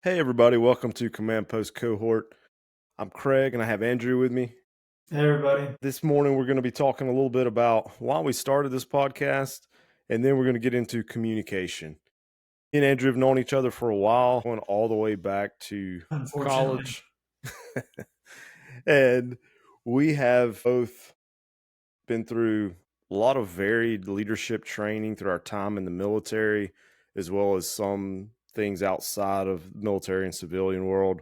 Hey, everybody, welcome to Command Post Cohort. I'm Craig and I have Andrew with me. Hey everybody. This morning, we're going to be talking a little bit about why we started this podcast, and then we're going to get into communication. Me and Andrew have known each other for a while, going all the way back to Unfortunately. college. And we have both been through a lot of varied leadership training through our time in the military, as well as some things outside of military and civilian world.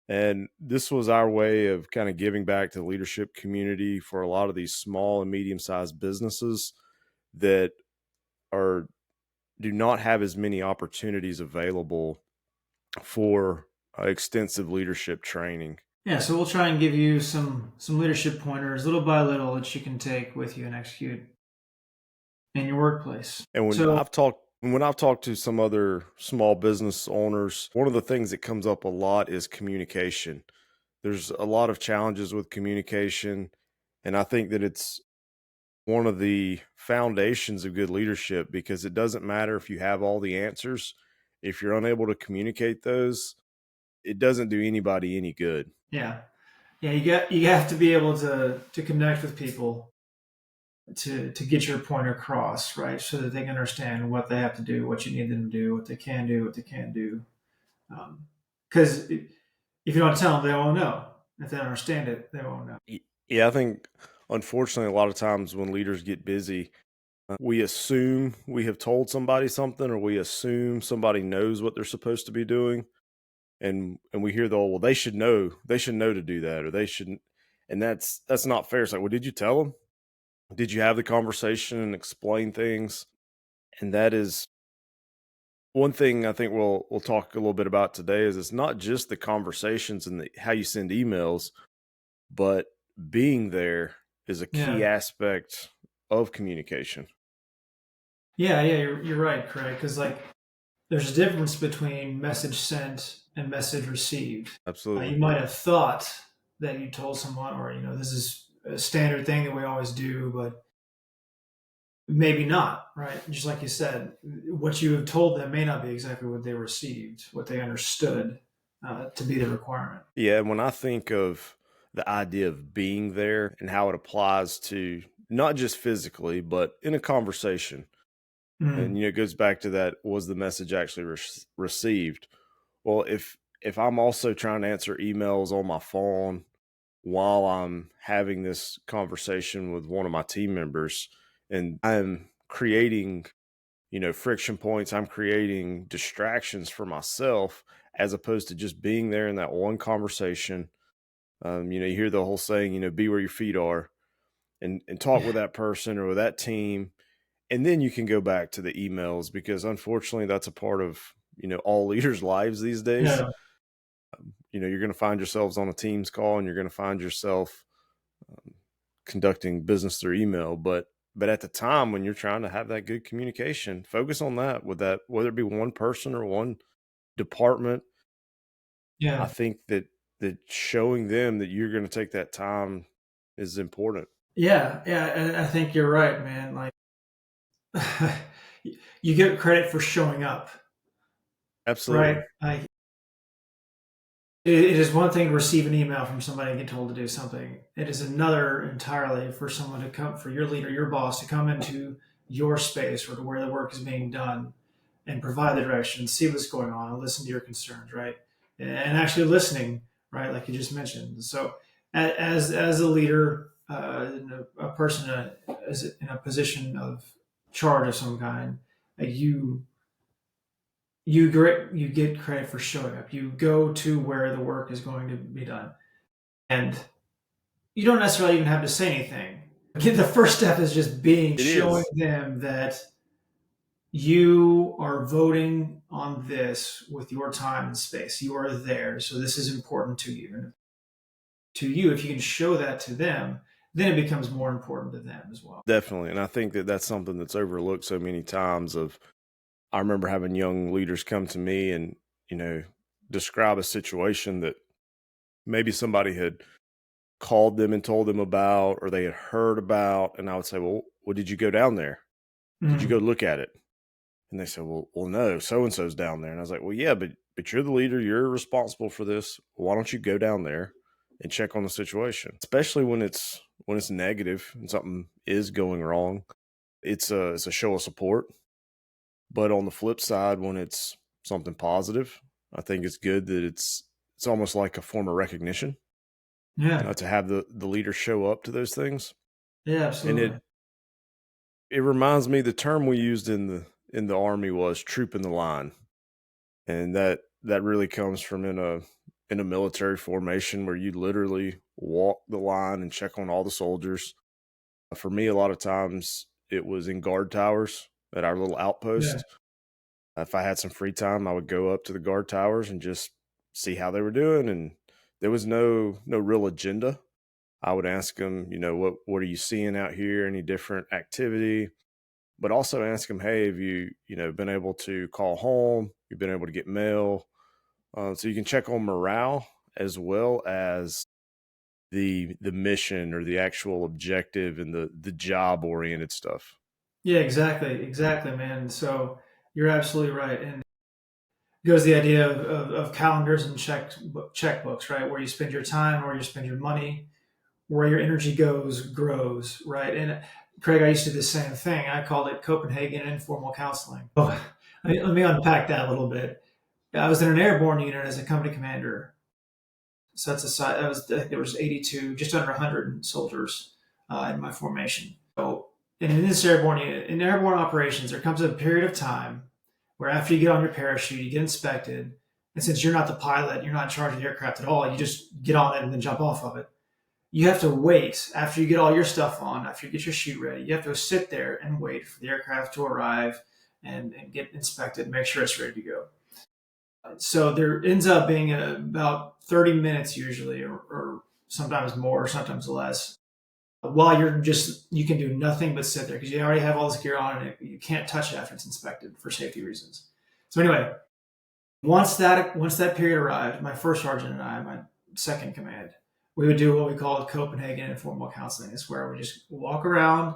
And this was our way of kind of giving back to the leadership community for a lot of these small and medium sized businesses that are do not have as many opportunities available for extensive leadership training. Yeah, so we'll try and give you some leadership pointers little by little that you can take with you and execute in your workplace. And So when I've talked to some other small business owners, one of the things that comes up a lot is communication. There's a lot of challenges with communication, and I think that it's one of the foundations of good leadership because it doesn't matter if you have all the answers. If you're unable to communicate those, it doesn't do anybody any good. yeah. Yeah, you have to be able to connect with people to get your point across, right? So that they can understand what they have to do, what you need them to do, what they can do, what they can't do. Because if you don't tell them, they won't know. If they don't understand it, they won't know. Yeah, I think unfortunately, a lot of times when leaders get busy, we assume we have told somebody something or we assume somebody knows what they're supposed to be doing. And we hear the, well, they should know to do that, or they shouldn't. And that's not fair. It's like, well, did you tell them? Did you have the conversation and explain things? And that is one thing I think we'll talk a little bit about today is it's not just the conversations and how you send emails, but being there is a key Yeah. aspect of communication. Yeah, you're right, Craig. Because there's a difference between message sent and message received. Absolutely. You might have thought that you told someone, or this is a standard thing that we always do, but maybe not, right? Just like you said, what you have told them may not be exactly what they received, what they understood to be the requirement. Yeah, when I think of the idea of being there and how it applies to not just physically, but in a conversation, and Mm. it goes back to that: was the message actually received? Well, if I'm also trying to answer emails on my phone while I'm having this conversation with one of my team members, and I'm creating, friction points, I'm creating distractions for myself as opposed to just being there in that one conversation. You hear the whole saying, be where your feet are, and talk with that person or with that team, and then you can go back to the emails because unfortunately that's a part of all leaders' lives these days. Yeah, You're going to find yourselves on a Teams call, and you're going to find yourself um, conducting business through email, but at the time when you're trying to have that good communication, focus on that with that, whether it be one person or one department. I yeah, think that showing them that you're going to take that time is important. yeah. And I think you're right, man. You get credit for showing up, right? Absolutely. It is one thing to receive an email from somebody and get told to do something. It is another entirely for someone to come, for your leader, your boss, to come into your space or to where the work is being done and provide the direction, see what's going on, and listen to your concerns, right? And actually listening, right, like you just mentioned. So, as a leader, a person is in a position of charge of some kind, you you get credit for showing up. You go to where the work is going to be done, and you don't necessarily even have to say anything. The first step is just It showing is. them that you are voting on this with your time and space. You are there, so this is important to you. And to you, if you can show that to them, then it becomes more important to them as well. Definitely. And I think that that's something that's overlooked so many times. I remember having young leaders come to me and, you know, describe a situation that maybe somebody had called them and told them about, or they had heard about. And I would say, well, did you go down there? Did you go Mm. look at it? And they said, well, no, so and so's down there. And I was like, well, yeah, but but you're the leader, you're responsible for this. Why don't you go down there and check on the situation, especially when it's negative and something is going wrong. It's a show of support. But on the flip side, when it's something positive, I think it's good that it's almost like a form of recognition Yeah. to have the leader show up to those things. Yeah, And absolutely. it reminds me, the term we used in the army was troop in the line, and that really comes from in a military formation where you literally walk the line and check on all the soldiers. For me, a lot of times it was in guard towers at our little Yeah. outpost. If I had some free time, I would go up to the guard towers and just see how they were doing. And there was no real agenda. I would ask them, what are you seeing out here? Any different activity? But also ask them, hey, have you been able to call home? You've been able to get mail, so you can check on morale as well as the mission or the actual objective and the job oriented stuff. Yeah, exactly. Exactly, man. So you're absolutely right. And goes the idea of calendars and checkbooks, right? Where you spend your time, where you spend your money, where your energy goes, grows, right? And Craig, I used to do the same thing. I called it Copenhagen informal counseling. Oh, let me unpack that a little bit. I was in an airborne unit as a company commander. So that's a side. That was there was 82, just under 100 soldiers in my formation. So, and in this airborne unit, in airborne operations, there comes a period of time where after you get on your parachute, you get inspected, and since you're not the pilot, you're not in charge of the aircraft at all. You just get on it and then jump off of it. You have to wait after you get all your stuff on, after you get your chute ready. You have to sit there and wait for the aircraft to arrive and get inspected, make sure it's ready to go. So there ends up being about 30 minutes usually, or sometimes more, sometimes less, while you can do nothing but sit there because you already have all this gear on and you can't touch it after it's inspected for safety reasons. So anyway, once that period arrived, my first sergeant and I, my second command, we would do what we call Copenhagen informal counseling. It's where we just walk around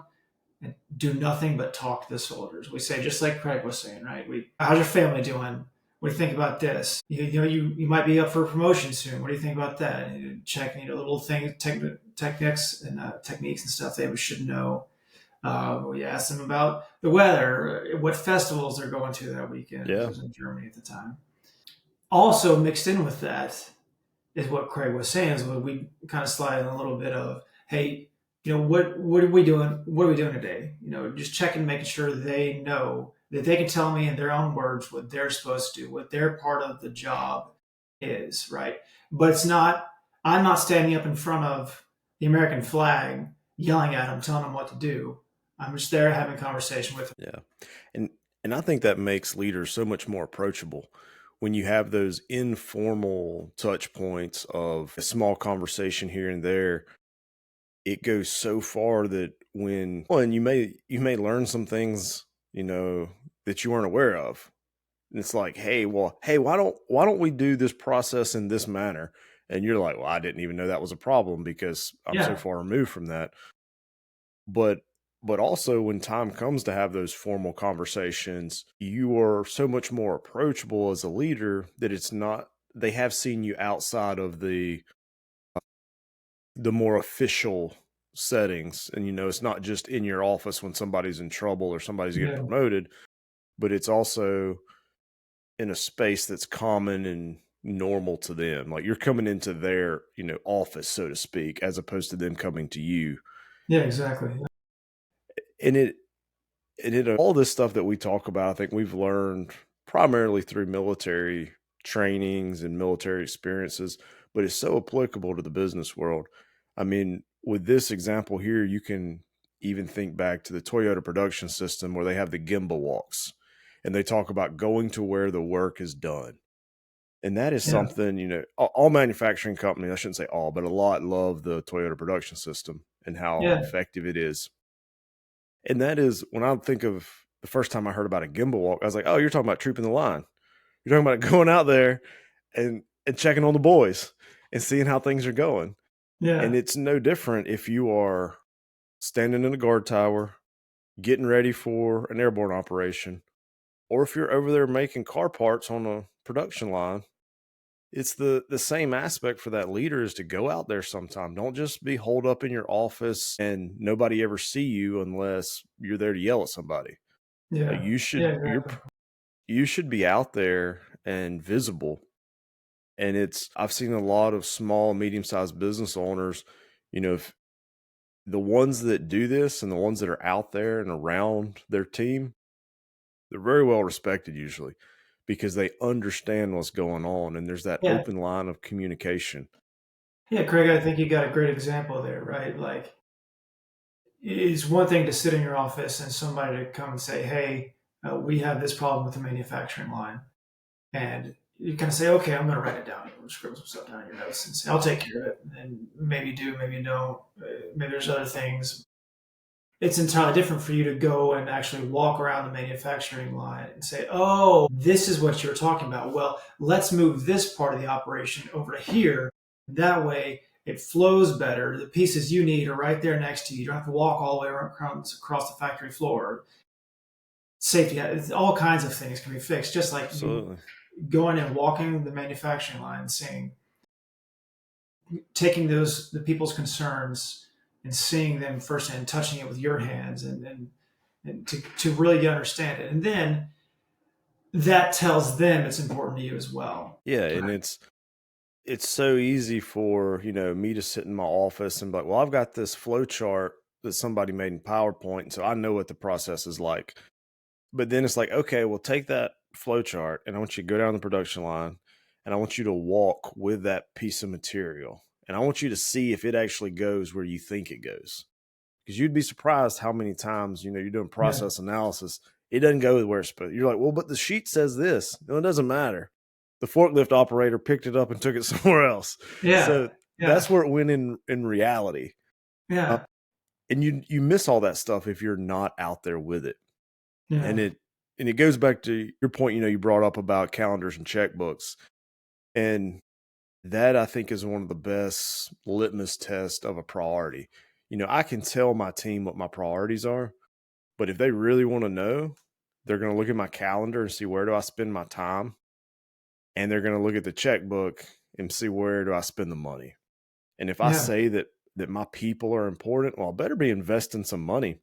and do nothing but talk to the soldiers. We say, just like Craig was saying, right? How's your family doing? What do you think about this? You might be up for a promotion soon. What do you think about that? And you check, little things, techniques and stuff they should know. We asked them about the weather, what festivals they're going to that weekend. This Yeah, was in Germany at the time. Also mixed in with that is what Craig was saying. Is what we kind of slide in a little bit of, hey, what are we doing? What are we doing today? Just checking, making sure they know that they can tell me in their own words what they're supposed to do, what their part of the job is, right? But it's not. I'm not standing up in front of the American flag, yelling at them, telling them what to do. I'm just there having a conversation with them. yeah. And and I think that makes leaders so much more approachable when you have those informal touch points of a small conversation here and there. It goes so far that and you may learn some things, you know, that you weren't aware of. And it's like, hey, why don't we do this process in this manner? And you're like, well, I didn't even know that was a problem because I'm so Yeah, far removed from that. But also when time comes to have those formal conversations, you are so much more approachable as a leader that it's not they have seen you outside of the more official settings. And it's not just in your office when somebody's in trouble or somebody's getting yeah, promoted, but it's also in a space that's common and normal to them. Like you're coming into their, office, so to speak, as opposed to them coming to you. yeah, exactly. And all this stuff that we talk about, I think we've learned primarily through military trainings and military experiences, but it's so applicable to the business world. I mean, with this example here, you can even think back to the Toyota production system where they have the Gimba walks and they talk about going to where the work is done. And that is Yeah, something, all manufacturing companies, I shouldn't say all, but a lot love the Toyota production system and how yeah, effective it is. And that is when I think of the first time I heard about a Gimba walk, I was like, oh, you're talking about trooping the line. You're talking about going out there and checking on the boys and seeing how things are going. And yeah, it's no different if you are standing in a guard tower, getting ready for an airborne operation, or if you're over there making car parts on a production line, it's the same aspect for that leader is to go out there sometime. Don't just be holed up in your office and nobody ever see you unless you're there to yell at somebody. Like Yeah. Yeah. Exactly. you should be out there and visible. And I've seen a lot of small, medium-sized business owners, if the ones that do this and the ones that are out there and around their team, they're very well respected usually because they understand what's going on and there's that Yeah. open line of communication. Yeah, Craig, I think you got a great example there, right? Like, it's one thing to sit in your office and somebody to come and say, "Hey, we have this problem with the manufacturing line," and you kind of say, "Okay, I'm going to write it down. You scribble some stuff down in your notes and say, I'll take care of it." And maybe do, maybe you don't. Maybe there's other things. It's entirely different for you to go and actually walk around the manufacturing line and say, "Oh, this is what you're talking about. Well, let's move this part of the operation over to here. That way it flows better. The pieces you need are right there next to you. You don't have to walk all the way across the factory floor." Safety, all kinds of things can be fixed, just like you Absolutely. going and walking the manufacturing line, seeing, taking the people's concerns and seeing them firsthand, touching it with your hands, and to really understand it. And then that tells them it's important to you as well. Yeah, and it's so easy for, me to sit in my office and be like, well, I've got this flow chart that somebody made in PowerPoint, so I know what the process is like. But then it's like, okay, well, take that flow chart and I want you to go down the production line and I want you to walk with that piece of material. And I want you to see if it actually goes where you think it goes. Because you'd be surprised how many times, you're doing Yeah. process analysis, it doesn't go where it's supposed. You're like, well, but the sheet says this. No, it doesn't matter. The forklift operator picked it up and took it somewhere else. Yeah. So Yeah. that's where it went in reality. Uh, Yeah. and you miss all that stuff if you're not out there with it. Yeah. And it goes back to your point, you brought up about calendars and checkbooks. And that I think is one of the best litmus tests of a priority. I can tell my team what my priorities are, but if they really want to know, they're going to look at my calendar and see where do I spend my time, and they're going to look at the checkbook and see where do I spend the money. And if I Yeah. say that my people are important, well, I better be investing some money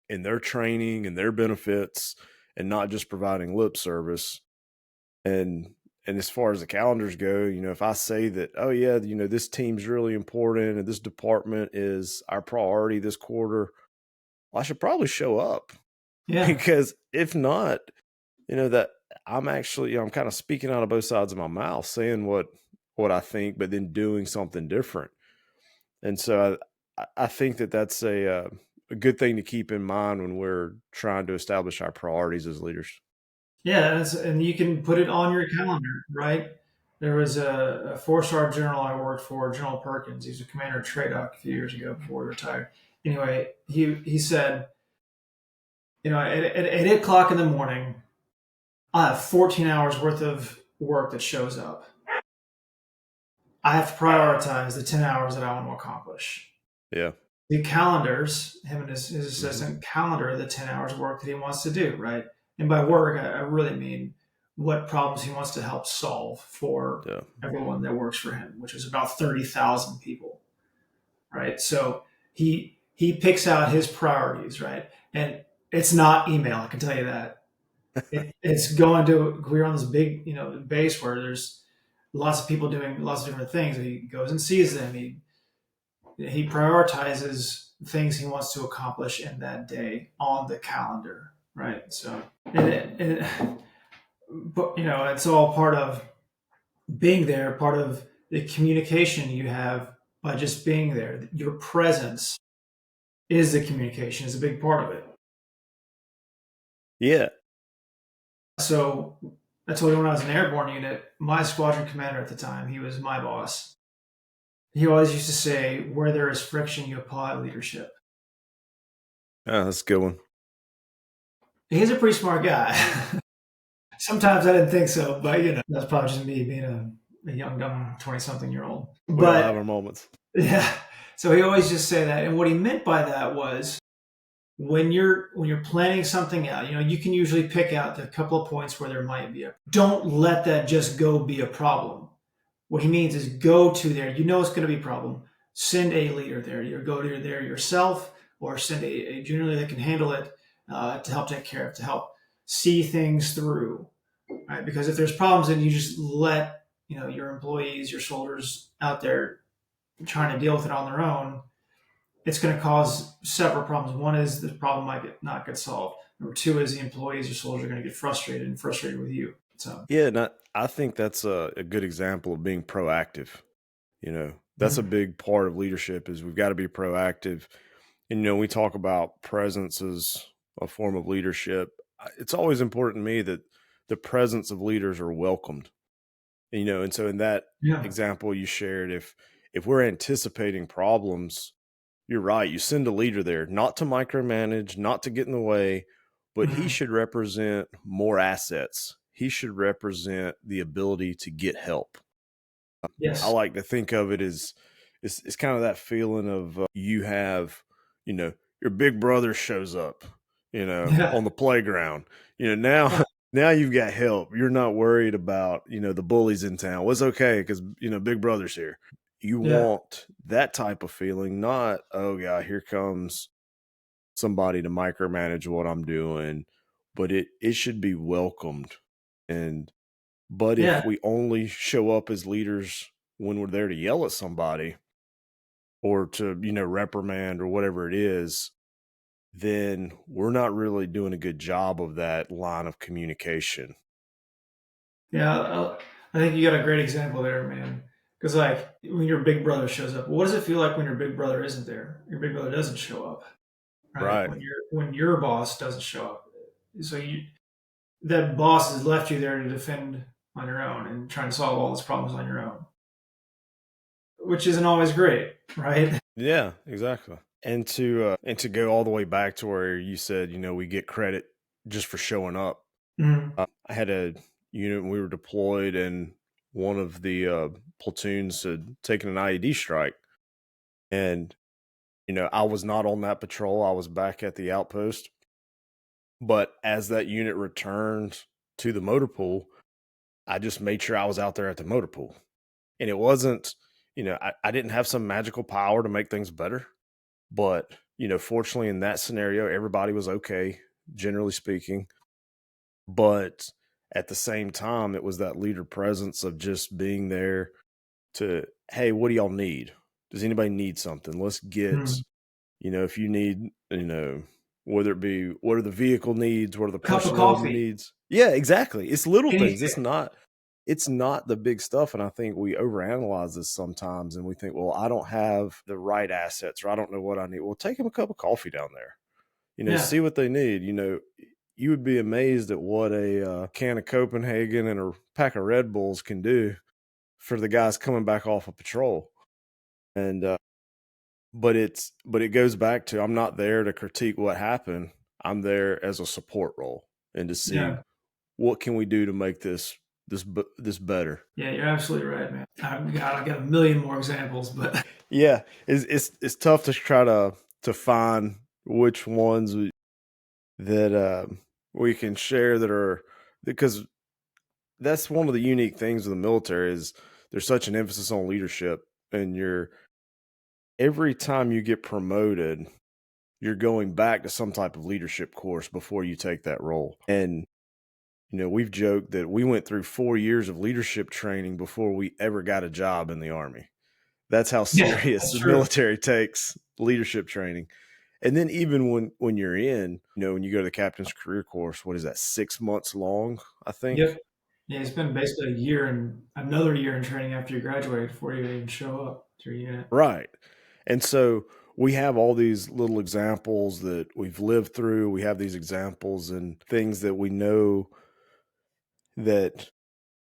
in their training and their benefits and not just providing lip service. And as far as the calendars go, if I say that, oh yeah, this team's really important and this department is our priority this quarter, well, I should probably show up. Yeah. Because if not, that I'm kind of speaking out of both sides of my mouth, saying what I think, but then doing something different. And so I think that's a good thing to keep in mind when we're trying to establish our priorities as leaders. Yeah. And you can put it on your calendar, right? There was a four-star general I worked for, General Perkins. He was a commander of TRADOC a few years ago before he retired. Anyway, he said, at 8 o'clock in the morning, I have 14 hours worth of work that shows up. I have to prioritize the 10 hours that I want to accomplish. Yeah. The calendars, him and his Hmm. assistant calendar the 10 hours of work that he wants to do, right? And by work, I really mean what problems he wants to help solve for Yeah. everyone that works for him, which is about 30,000 people, right? So he picks out his priorities, right? And it's not email, I can tell you that. It's going to, we're on this big, base where there's lots of people doing lots of different things. He goes and sees them. He prioritizes things he wants to accomplish in that day on the calendar, right? So, but it's all part of being there, part of the communication you have by just being there. Your presence is the communication, is a big part of it. Yeah. So I told you when I was in the airborne unit, my squadron commander at the time, he was my boss. He always used to say, "Where there is friction, you apply leadership." That's a good one. He's a pretty smart guy. Sometimes I didn't think so, but that's probably just me being a young, dumb 20-something-year-old. We all have But our moments. yeah, so he always just say that. And what he meant by that was when you're planning something out, you can usually pick out the couple of points where there might be a. Don't let that just go be a problem. What he means is go to there. You know it's going to be a problem. Send a leader there. You go to there yourself, or send a junior leader that can handle it to help take care of, to help see things through. Right? Because if there's problems, then you just let your employees, your soldiers out there trying to deal with it on their own. It's going to cause several problems. One is the problem might not get solved. Number two is the employees or soldiers are going to get frustrated with you. So, Yeah, and I think that's a good example of being proactive. That's a mhm. big part of leadership is we've got to be proactive. And we talk about presence as a form of leadership. It's always important to me that the presence of leaders are welcomed. And so in that Yeah. example you shared, if we're anticipating problems, you're right. You send a leader there, not to micromanage, not to get in the way, but he Mhm. should represent more assets. He should represent the ability to get help. I Yes. like to think of it as it's kind of that feeling of you have, you know, your big brother shows up, Yeah. on the playground. Now Yeah. now you've got help. You're not worried about, the bullies in town. Well, it's okay because big brother's here. You Yeah. want that type of feeling, not, oh god, here comes somebody to micromanage what I'm doing, but it should be welcomed. And but if Yeah. we only show up as leaders when we're there to yell at somebody or to, reprimand or whatever it is, then we're not really doing a good job of that line of communication. Yeah. I think you got a great example there, man. Because like when your big brother shows up, what does it feel like when your big brother isn't there? Your big brother doesn't show up, right? Right. When your boss doesn't show up, so that boss has left you there to defend on your own and try and solve all those problems on your own, which isn't always great, right? Yeah, exactly. And to go all the way back to where you said, we get credit just for showing up. Mm. I had a unit when we were deployed, and one of the platoons had taken an IED strike, and I was not on that patrol. I was back at the outpost. But as that unit returned to the motor pool, I just made sure I was out there at the motor pool. And it wasn't, I didn't have some magical power to make things better. But, fortunately in that scenario, everybody was okay, generally speaking. But at the same time, it was that leader presence of just being there to, hey, what do y'all need? Does anybody need something? Let's get, Mm. if you need, whether it be what are the vehicle needs, what are the A cup of personnel coffee, needs? Yeah, exactly. It's little things. anything. It's not the big stuff. And I think we overanalyze this sometimes and we think, well, I don't have the right assets or I don't know what I need. Well, take them a cup of coffee down there. Yeah. See what they need. You would be amazed at what a can of Copenhagen and a pack of Red Bulls can do for the guys coming back off of patrol. And but it goes back to I'm not there to critique what happened. I'm there as a support role and to see Yeah. what can we do to make this better. Yeah. You're absolutely right, man. I got a million more examples, but Yeah, it's tough to try to find which ones that we can share that are because that's one of the unique things of the military is there's such an emphasis on leadership and you're every time you get promoted you're going back to some type of leadership course before you take that role. And, we've joked that we went through 4 years of leadership training before we ever got a job in the Army. That's how yeah, serious that's the true. military takes leadership training. And then even when you're in, when you go to the captain's career course, what is that, 6 months long, I think? Yep. Yeah, it's been basically a year and another year in training after you graduate before you even show up to your unit. Right. And so we have all these little examples that we've lived through. We have these examples and things that we know that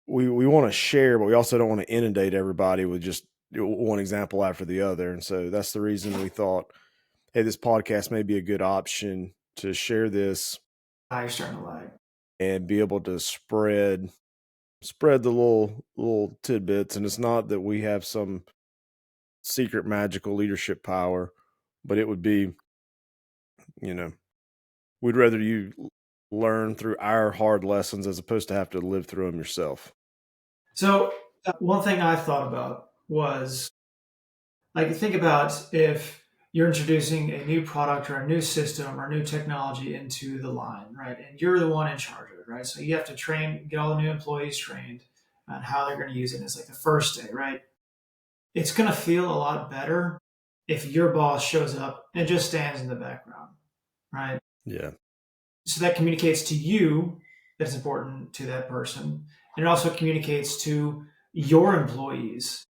we want to share, but we also don't want to inundate everybody with just one example after the other. And so that's the reason we thought, hey, this podcast may be a good option to share this You're starting to lag. and be able to spread the little tidbits. And it's not that we have some secret magical leadership power, but it would be You know, we'd rather you learn through our hard lessons as opposed to have to live through them yourself. So one thing I thought about was like think about if you're introducing a new product or a new system or new technology into the line, right? And you're the one in charge of it, right? So you have to train, get all the new employees trained on how they're going to use it. It's like the first day, right? It's going to feel a lot better if your boss shows up and just stands in the background, right? Yeah. So that communicates to you that it's important to that person. And it also communicates to your employees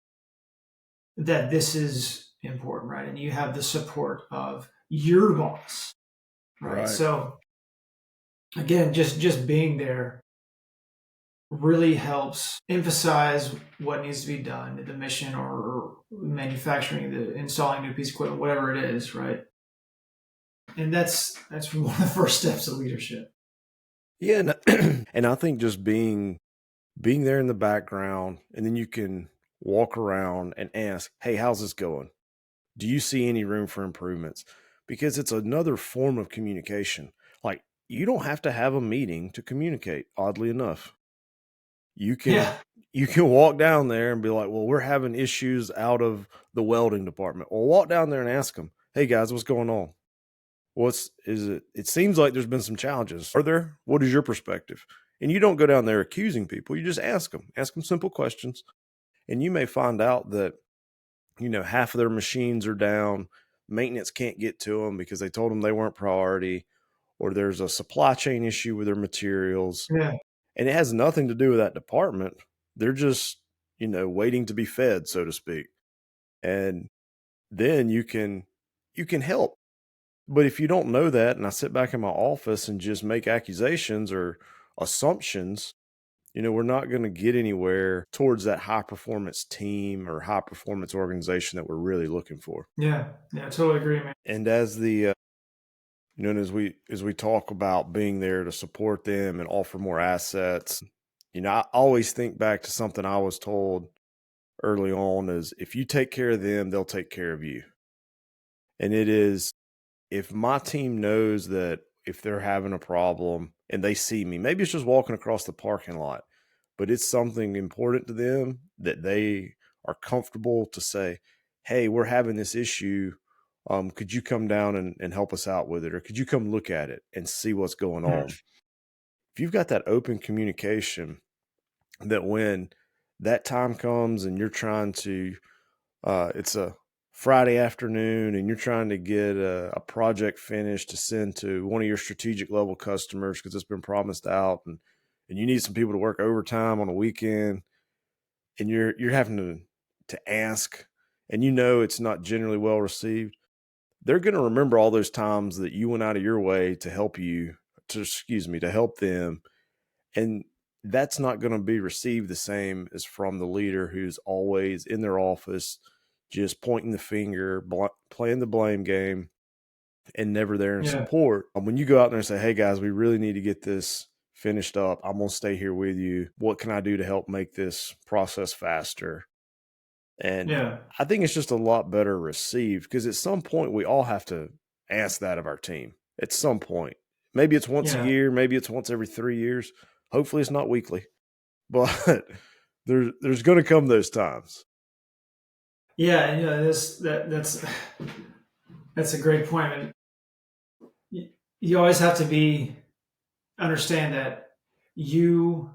that this is important, right? And you have the support of your boss, right? Right. So again, just being there really helps emphasize what needs to be done, the mission or manufacturing, the installing a new piece of equipment, whatever it is, right? And that's one of the first steps of leadership. Yeah. And I think just being there in the background, and then you can walk around and ask, hey, how's this going? Do you see any room for improvements? Because it's another form of communication. Like, you don't have to have a meeting to communicate, oddly enough. You can Yeah, you can walk down there and be like, well, we're having issues out of the welding department. Well, walk down there and ask them, hey guys, what's going on? What's is it? It seems like there's been some challenges. Are there? What is your perspective? And you don't go down there accusing people. You just ask them simple questions, and you may find out that half of their machines are down. Maintenance can't get to them because they told them they weren't priority, or there's a supply chain issue with their materials, yeah, and it has nothing to do with that department. They're just waiting to be fed, so to speak. And then you can help. But if you don't know that, and I sit back in my office and just make accusations or assumptions, we're not going to get anywhere towards that high performance team or high performance organization that we're really looking for. yeah, totally agree, man. And as and as we talk about being there to support them and offer more assets, I always think back to something I was told early on is if you take care of them, they'll take care of you. And it is, if my team knows that if they're having a problem and they see me, maybe it's just walking across the parking lot, but it's something important to them that they are comfortable to say, hey, we're having this issue. Could you come down and help us out with it? Or could you come look at it and see what's going Mm, on? If you've got that open communication, that when that time comes and you're trying to it's a Friday afternoon and you're trying to get a project finished to send to one of your strategic level customers because it's been promised out, and you need some people to work overtime on a weekend, and you're having to ask, and it's not generally well received. They're going to remember all those times that you went out of your way to help to help them, and that's not going to be received the same as from the leader who's always in their office, just pointing the finger, playing the blame game, and never there in yeah, support. When you go out there and say, hey guys, we really need to get this finished up, I'm going to stay here with you. What can I do to help make this process faster? And yeah, I think it's just a lot better received because at some point we all have to ask that of our team. At some point, maybe it's once a yeah, year, maybe it's once every 3 years. Hopefully, it's not weekly, but there's going to come those times. yeah. And that's a great point. And you always have to be understand that you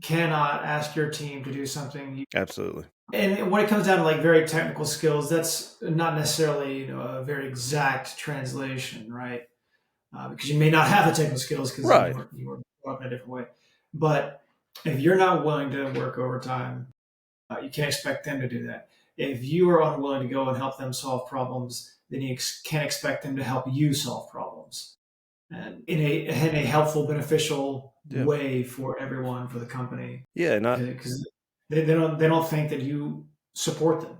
cannot ask your team to do something. Absolutely. And when it comes down to like very technical skills, that's not necessarily a very exact translation, right? Because you may not have the technical skills because Right. you were brought up in a different way. But if you're not willing to work overtime, you can't expect them to do that. If you are unwilling to go and help them solve problems, then you can't expect them to help you solve problems, and in a helpful, beneficial Yeah. way for everyone, for the company, Yeah. And because they don't think that you support them,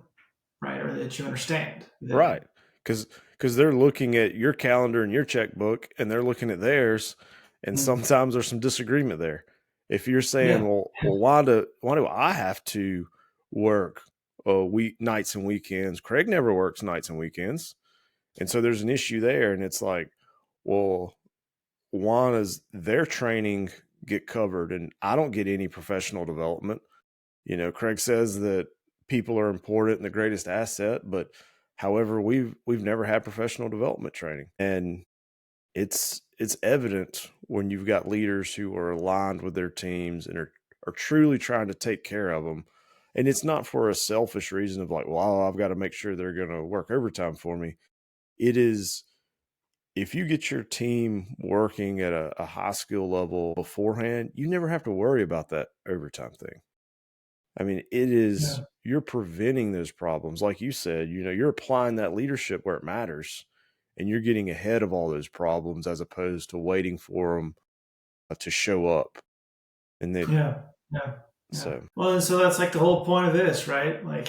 right, or that you understand them. right. Because they're looking at your calendar and your checkbook and they're looking at theirs. And Mm. sometimes there's some disagreement there. If you're saying, Yeah, well, why do I have to work nights and weekends? Craig never works nights and weekends. And so there's an issue there. And it's like, well, why does their training get covered and I don't get any professional development? Craig says that people are important and the greatest asset, but however, we've never had professional development training. And it's evident when you've got leaders who are aligned with their teams and are truly trying to take care of them. And it's not for a selfish reason of like, well, I've got to make sure they're going to work overtime for me. It is, if you get your team working at a high skill level beforehand, you never have to worry about that overtime thing. I mean, it is, Yeah. you're preventing those problems. Like you said, you're applying that leadership where it matters and you're getting ahead of all those problems as opposed to waiting for them to show up. And then, Yeah. Yeah. Yeah. so, Well, and so that's like the whole point of this, right? Like,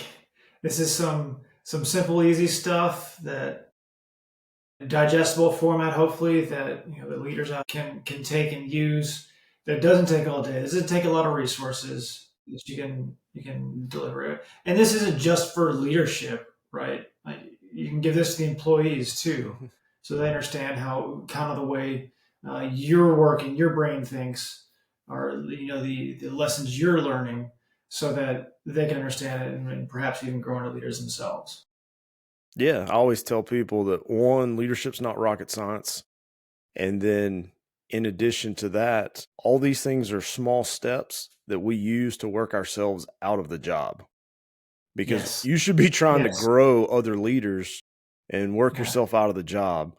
this is some simple, easy stuff that digestible format, hopefully, that the leaders out can take and use. That doesn't take all day. Doesn't take a lot of resources that you can deliver it. And this isn't just for leadership, right? Like, you can give this to the employees too, so they understand how kind of the way you're working, your brain thinks, or the lessons you're learning, so that they can understand it and perhaps even grow into leaders themselves. yeah, I always tell people that one, leadership's not rocket science. And then in addition to that, all these things are small steps that we use to work ourselves out of the job, because Yes. you should be trying to Yes. grow other leaders and work Yeah. yourself out of the job.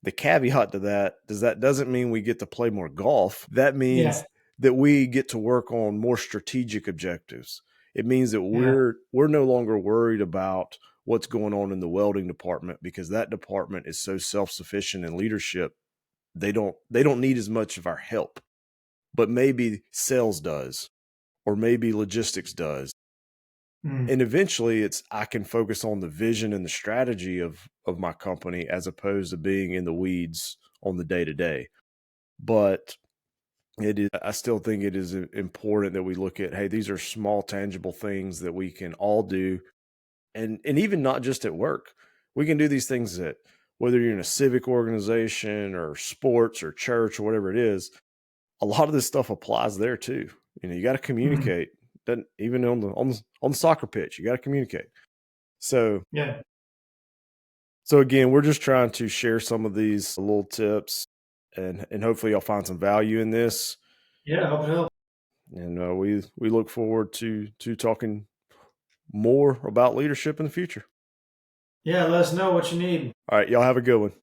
The caveat to that is that doesn't mean we get to play more golf. That Yeah. means that we get to work on more strategic objectives. It means that Yeah. we're no longer worried about what's going on in the welding department because that department is so self-sufficient in leadership. They don't need as much of our help. But maybe sales does, or maybe logistics does. Mm. And eventually it's I can focus on the vision and the strategy of my company as opposed to being in the weeds on the day to day. But I still think it is important that we look at, hey, these are small tangible things that we can all do, and even not just at work. We can do these things that, whether you're in a civic organization or sports or church or whatever it is, a lot of this stuff applies there too. You got to Mm. communicate. Doesn't even on the soccer pitch, you got to communicate. So Yeah. so again, we're just trying to share some of these little tips, and hopefully y'all find some value in this. Yeah. I hope it helps. And we look forward to talking more about leadership in the future. Yeah. Let us know what you need. All right, y'all have a good one.